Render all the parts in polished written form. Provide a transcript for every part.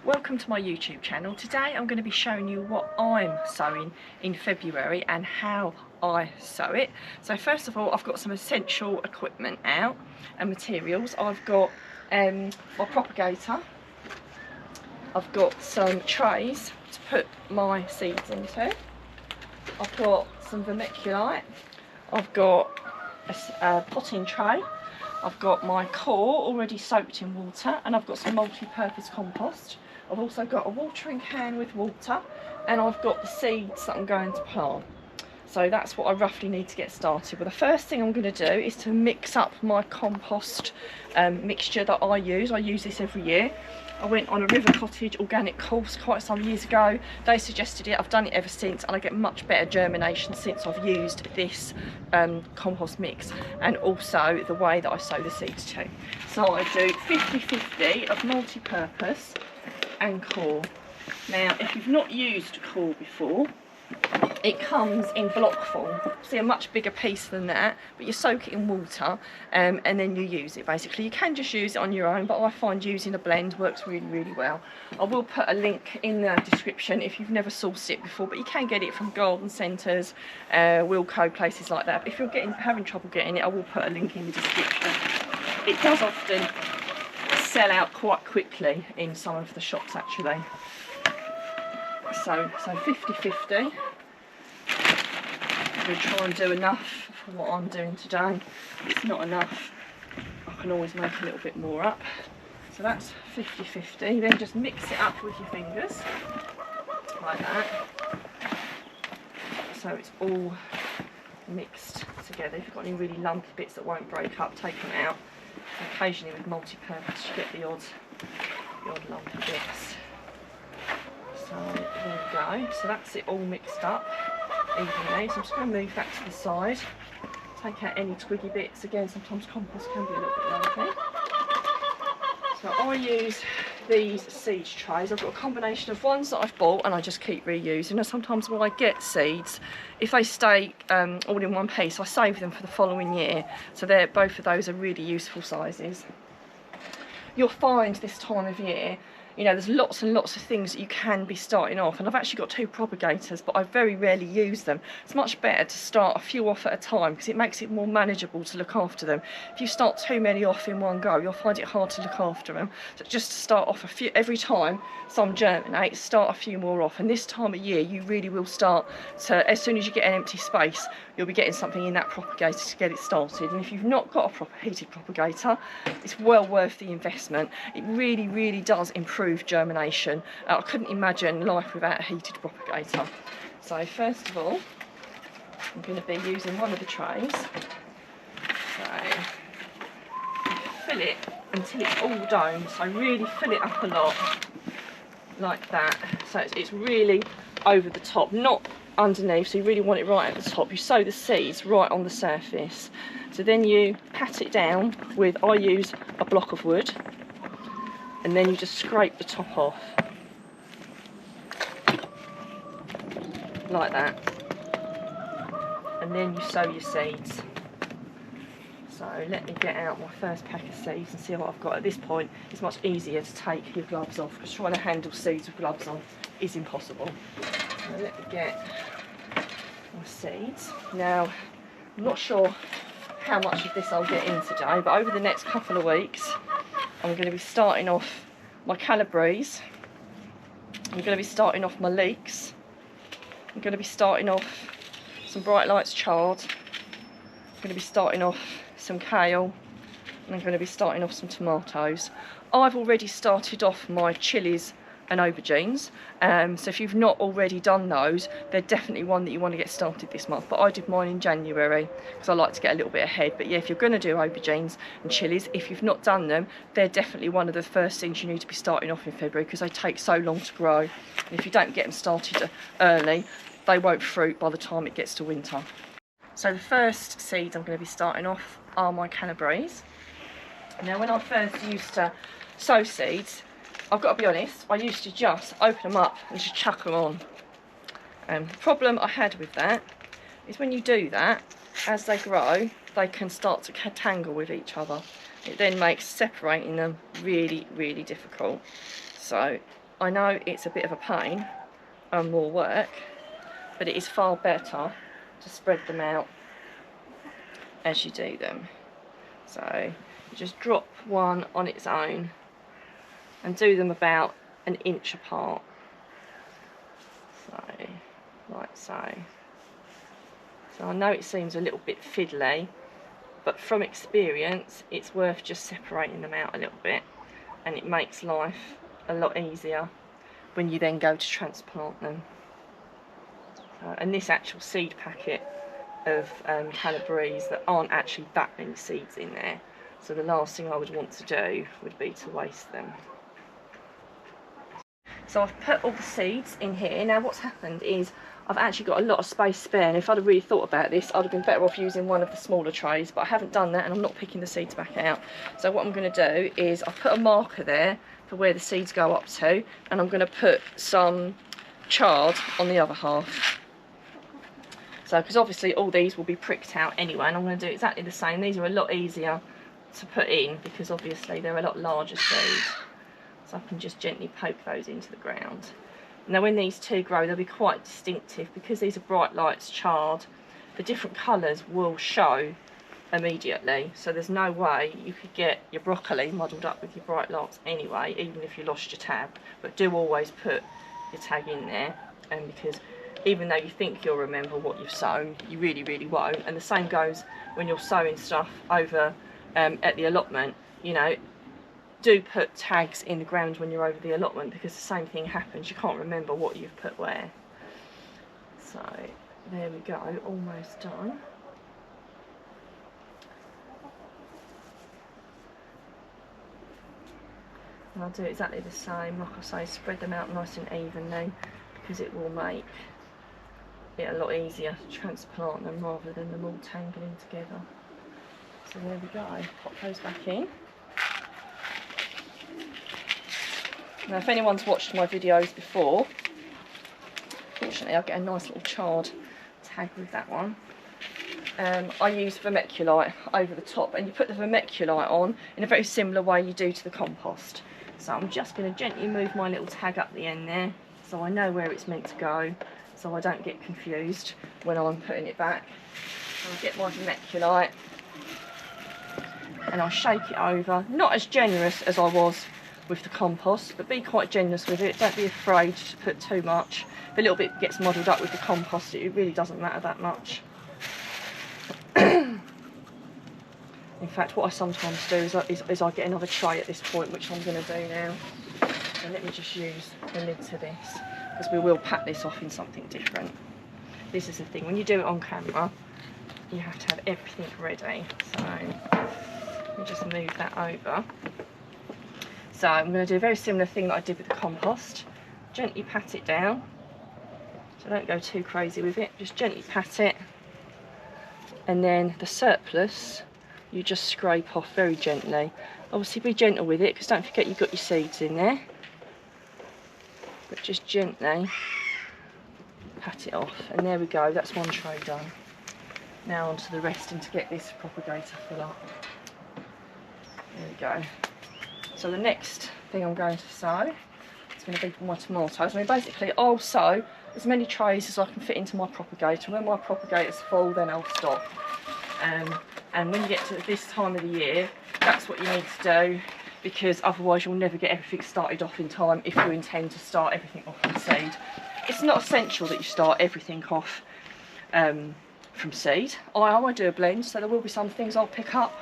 Welcome to my YouTube channel. Today I'm going to be showing you what I'm sowing in February and how I sow it. So first of all, I've got some essential equipment out and materials. I've got my propagator, I've got some trays to put my seeds into, I've got some vermiculite, I've got a potting tray, I've got my core already soaked in water, and I've got some multi-purpose compost. I've also got a watering can with water, and I've got the seeds that I'm going to plant. So that's what I roughly need to get started. But the first thing I'm going to do is to mix up my compost mixture that I use. I use this every year. I went on a River Cottage organic course quite some years ago. They suggested it, I've done it ever since, and I get much better germination since I've used this compost mix, and also the way that I sow the seeds too. So I do 50-50 of multi-purpose and core. Now if you've not used core before, it comes in block form. See, a much bigger piece than that, but you soak it in water and then you use it basically. You can just use it on your own, but I find using a blend works really well. I will put a link in the description if you've never sourced it before, but you can get it from garden centres, Wilco, places like that. But if you're having trouble getting it, I will put a link in the description. It does often sell out quite quickly in some of the shops actually. So 50-50. I'm going to try and do enough for what I'm doing today. If it's not enough, I can always make a little bit more up. So that's 50-50. Then just mix it up with your fingers, like that. So it's all mixed together. If you've got any really lumpy bits that won't break up, take them out. And occasionally with multi-purpose you get the odd lumpy bits. So there we go. So that's it all mixed up evenly. So I'm just going to move that to the side. Take out any twiggy bits. Again, sometimes compost can be a little bit lumpy. So I use these seed trays. I've got a combination of ones that I've bought and I just keep reusing. And sometimes when I get seeds, if they stay all in one piece, I save them for the following year. So both of those are really useful sizes. You'll find this time of year, you know, there's lots and lots of things that you can be starting off, and I've actually got 2 propagators, but I very rarely use them. It's much better to start a few off at a time because it makes it more manageable to look after them. If you start too many off in one go, you'll find it hard to look after them. So just to start off a few, every time some germinate, start a few more off, and this time of year you really will start to, as soon as you get an empty space, you'll be getting something in that propagator to get it started. And if you've not got a proper heated propagator, it's well worth the investment. It really does improve germination. I couldn't imagine life without a heated propagator. So first of all, I'm going to be using one of the trays. So fill it until it's all domed. So really fill it up a lot, like that. So it's really over the top, not underneath. So you really want it right at the top. You sow the seeds right on the surface. So then you pat it down with, I use a block of wood, and then you just scrape the top off, like that, and then you sow your seeds. So let me get out my first pack of seeds and see what I've got. At this point it's much easier to take your gloves off, because trying to handle seeds with gloves on is impossible. So let me get my seeds. Now I'm not sure how much of this I'll get in today, but over the next couple of weeks I'm going to be starting off my Calabrese, I'm going to be starting off my leeks, I'm going to be starting off some Bright Lights chard, I'm going to be starting off some kale, and I'm going to be starting off some tomatoes. I've already started off my chilies and aubergines, so if you've not already done those, they're definitely one that you want to get started this month. But I did mine in January because I like to get a little bit ahead. But yeah, if you're going to do aubergines and chilies, if you've not done them, they're definitely one of the first things you need to be starting off in February, because they take so long to grow, and if you don't get them started early, they won't fruit by the time it gets to winter. So the first seeds I'm going to be starting off are my Calabrese. Now when I first used to sow seeds, I've got to be honest, I used to just open them up and just chuck them on. The problem I had with that is when you do that, as they grow, they can start to tangle with each other. It then makes separating them really difficult. So I know it's a bit of a pain and more work, but it is far better to spread them out as you do them. So you just drop one on its own and do them about an inch apart. So, like so. So I know it seems a little bit fiddly, but from experience it's worth just separating them out a little bit, and it makes life a lot easier when you then go to transplant them. And this actual seed packet of Calabrese, there aren't actually that many seeds in there, so the last thing I would want to do would be to waste them. So I've put all the seeds in here. Now what's happened is I've actually got a lot of space spare, and if I'd have really thought about this, I'd have been better off using one of the smaller trays, but I haven't done that and I'm not picking the seeds back out. So what I'm going to do is I've put a marker there for where the seeds go up to, and I'm going to put some chard on the other half. So, because obviously all these will be pricked out anyway, and I'm going to do exactly the same. These are a lot easier to put in because obviously they're a lot larger seeds. So I can just gently poke those into the ground. Now when these two grow, they'll be quite distinctive because these are bright lights chard. The different colours will show immediately, so there's no way you could get your broccoli muddled up with your bright lights anyway, even if you lost your tab. But do always put your tag in there, and because even though you think you'll remember what you've sown, you really won't. And the same goes when you're sowing stuff over at the allotment. You know, do put tags in the ground when you're over the allotment, because the same thing happens. You can't remember what you've put where. So there we go, almost done. And I'll do exactly the same, like I say, spread them out nice and evenly, because it will make it a lot easier to transplant them rather than them all tangling together. So there we go, pop those back in. Now if anyone's watched my videos before, fortunately I get a nice little chard tag with that one. I use vermiculite over the top, and you put the vermiculite on in a very similar way you do to the compost. So I'm just going to gently move my little tag up the end there, so I know where it's meant to go, so I don't get confused when I'm putting it back. I'll get my vermiculite and I'll shake it over, not as generous as I was with the compost, but be quite generous with it. Don't be afraid to put too much. If a little bit gets muddled up with the compost, it really doesn't matter that much. In fact, what I sometimes do is I get another tray at this point, which I'm going to do now. So let me just use the lid to this, because we will pack this off in something different. This is the thing, when you do it on camera, you have to have everything ready. So let me just move that over. So I'm going to do a very similar thing that I did with the compost. Gently pat it down. So don't go too crazy with it, just gently pat it. And then the surplus, you just scrape off very gently. Obviously be gentle with it, because don't forget you've got your seeds in there. But just gently pat it off. And there we go, that's one tray done. Now on to the rest, and to get this propagator full up. There we go. So the next thing I'm going to sow is going to be for my tomatoes. I mean, basically I'll sow as many trays as I can fit into my propagator. When my propagator's full, then I'll stop. And when you get to this time of the year, that's what you need to do, because otherwise you'll never get everything started off in time if you intend to start everything off from seed. It's not essential that you start everything off from seed. I do a blend, so there will be some things I'll pick up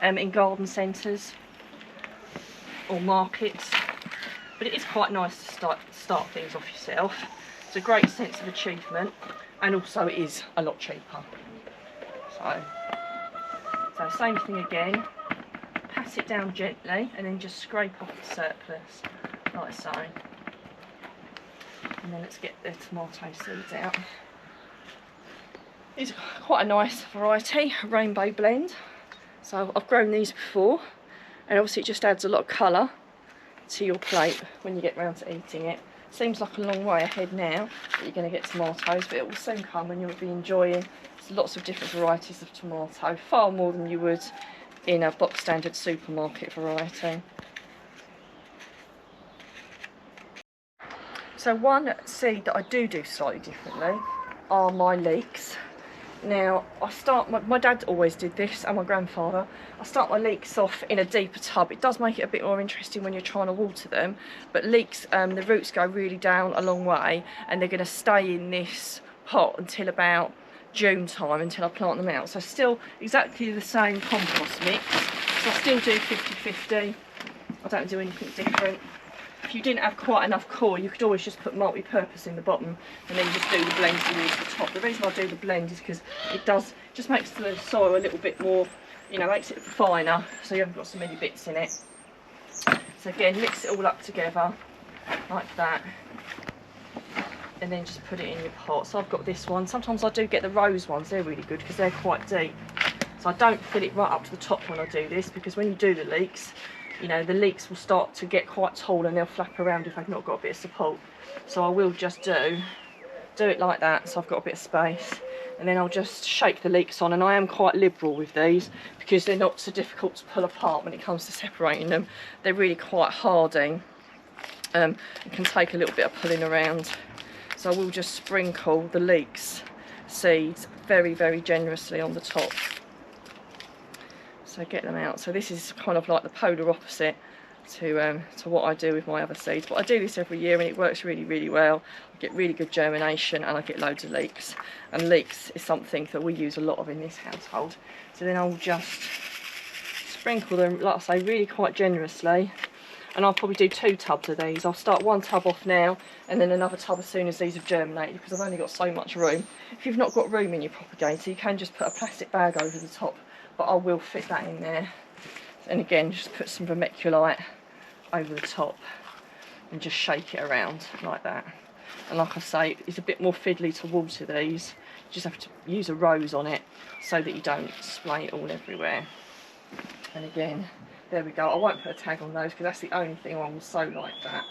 in garden centres or markets, but it is quite nice to start things off yourself. It's a great sense of achievement, and also it is a lot cheaper. So same thing again, pat it down gently and then just scrape off the surplus like so. And then let's get the tomato seeds out. These are quite a nice variety, a rainbow blend. So I've grown these before, and obviously it just adds a lot of colour to your plate when you get round to eating it. Seems like a long way ahead now that you're going to get tomatoes, but it will soon come and you'll be enjoying lots of different varieties of tomato, far more than you would in a box standard supermarket variety. So one seed that I do slightly differently are my leeks. Now I start, my dad always did this, and my grandfather. I start my leeks off in a deeper tub. It does make it a bit more interesting when you're trying to water them, but leeks, the roots go really down a long way, and they're going to stay in this pot until about June time, until I plant them out. So still exactly the same compost mix. So I still do 50-50. I don't do anything different. If you didn't have quite enough core, you could always just put multi-purpose in the bottom and then just do the blend to use the top. The reason I do the blend is because it just makes the soil a little bit more, you know, makes it finer, so you haven't got so many bits in it. So again, mix it all up together like that, and then just put it in your pot. So I've got this one. Sometimes I do get the rose ones. They're really good because they're quite deep. So I don't fill it right up to the top when I do this, because when you do the leeks, you know, the leeks will start to get quite tall and they'll flap around if they've not got a bit of support. So I will just do it like that, so I've got a bit of space, and then I'll just shake the leeks on. And I am quite liberal with these because they're not so difficult to pull apart when it comes to separating them. They're really quite hardy. It can take a little bit of pulling around. So I will just sprinkle the leeks seeds very, very generously on the top. So get them out. So this is kind of like the polar opposite to what I do with my other seeds. But I do this every year and it works really, really well. I get really good germination and I get loads of leeks. And leeks is something that we use a lot of in this household. So then I'll just sprinkle them, like I say, really quite generously. And I'll probably do 2 tubs of these. I'll start 1 tub off now and then another tub as soon as these have germinated, because I've only got so much room. If you've not got room in your propagator, you can just put a plastic bag over the top, but I will fit that in there. And again, just put some vermiculite over the top and just shake it around like that. And like I say, it's a bit more fiddly to water these. You just have to use a rose on it so that you don't spray it all everywhere. And again, there we go. I won't put a tag on those because that's the only thing I will sow like that.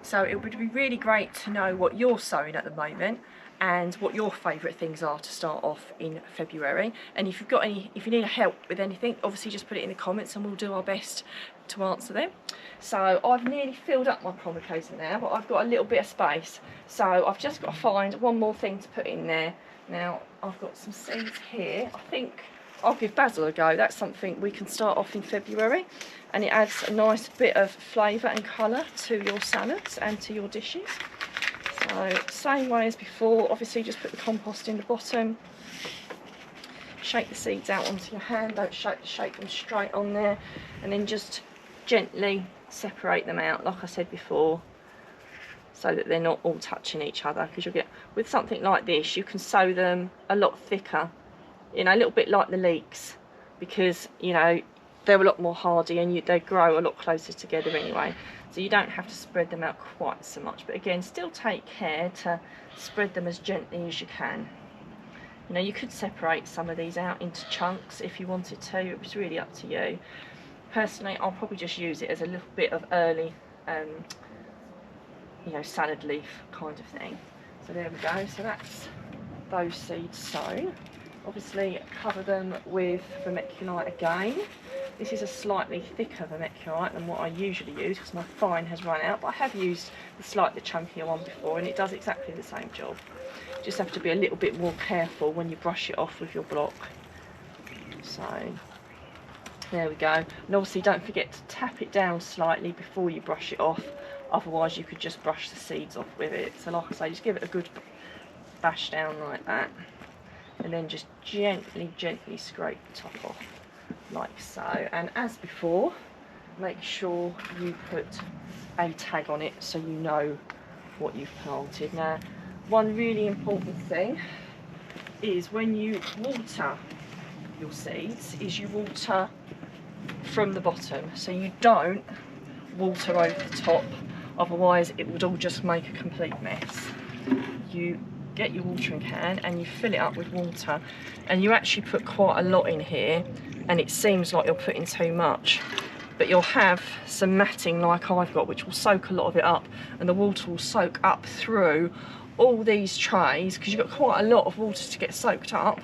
So it would be really great to know what you're sowing at the moment and what your favourite things are to start off in February. And if you need help with anything, obviously just put it in the comments and we'll do our best to answer them. So I've nearly filled up my propagator now, but I've got a little bit of space. So I've just got to find one more thing to put in there. Now I've got some seeds here. I think I'll give basil a go. That's something we can start off in February, and it adds a nice bit of flavour and colour to your salads and to your dishes. So same way as before, obviously just put the compost in the bottom, shake the seeds out onto your hand, don't shake them straight on there, and then just gently separate them out like I said before, so that they're not all touching each other, because you'll get, with something like this, you can sow them a lot thicker, you know, a little bit like the leeks, because, you know, they're a lot more hardy and they grow a lot closer together anyway. So you don't have to spread them out quite so much. But again, still take care to spread them as gently as you can. You know, you could separate some of these out into chunks if you wanted to. It was really up to you. Personally, I'll probably just use it as a little bit of early, you know, salad leaf kind of thing. So there we go. So that's those seeds sown. Obviously cover them with vermiculite again. This is a slightly thicker vermiculite than what I usually use because my fine has run out, but I have used the slightly chunkier one before and it does exactly the same job. You just have to be a little bit more careful when you brush it off with your block. So there we go. And obviously don't forget to tap it down slightly before you brush it off, otherwise you could just brush the seeds off with it. So like I say, just give it a good bash down like that. And then just gently scrape the top off, like so. And as before, make sure you put a tag on it so you know what you've planted. Now, one really important thing is when you water your seeds, is you water from the bottom. So you don't water over the top, otherwise it would all just make a complete mess. You get your watering can and you fill it up with water, and you actually put quite a lot in here and it seems like you're putting too much, but you'll have some matting like I've got which will soak a lot of it up, and the water will soak up through all these trays because you've got quite a lot of water to get soaked up.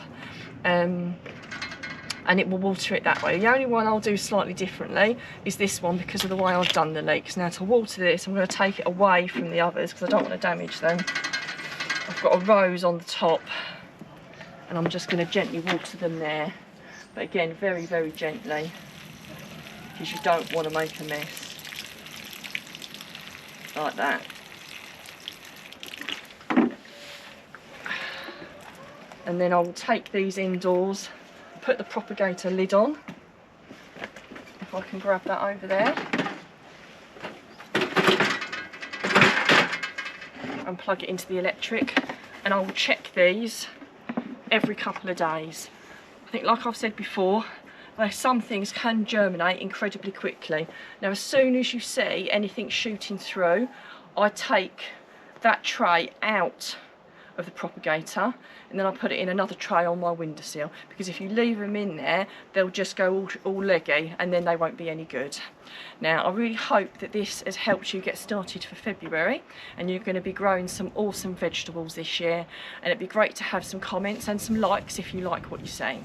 and it will water it that way. The only one I'll do slightly differently is this one because of the way I've done the leeks. Now to water this, I'm going to take it away from the others because I don't want to damage them. I've got a rose on the top and I'm just going to gently water them there, but again very, very gently because you don't want to make a mess like that. And then I will take these indoors, put the propagator lid on, if I can grab that over there, and plug it into the electric, and I will check these every couple of days. I think, like I've said before, some things can germinate incredibly quickly. Now as soon as you see anything shooting through, I take that tray out of the propagator and then I put it in another tray on my windowsill, because if you leave them in there they'll just go all leggy and then they won't be any good. Now I really hope that this has helped you get started for February and you're going to be growing some awesome vegetables this year, and it'd be great to have some comments and some likes if you like what you're seeing.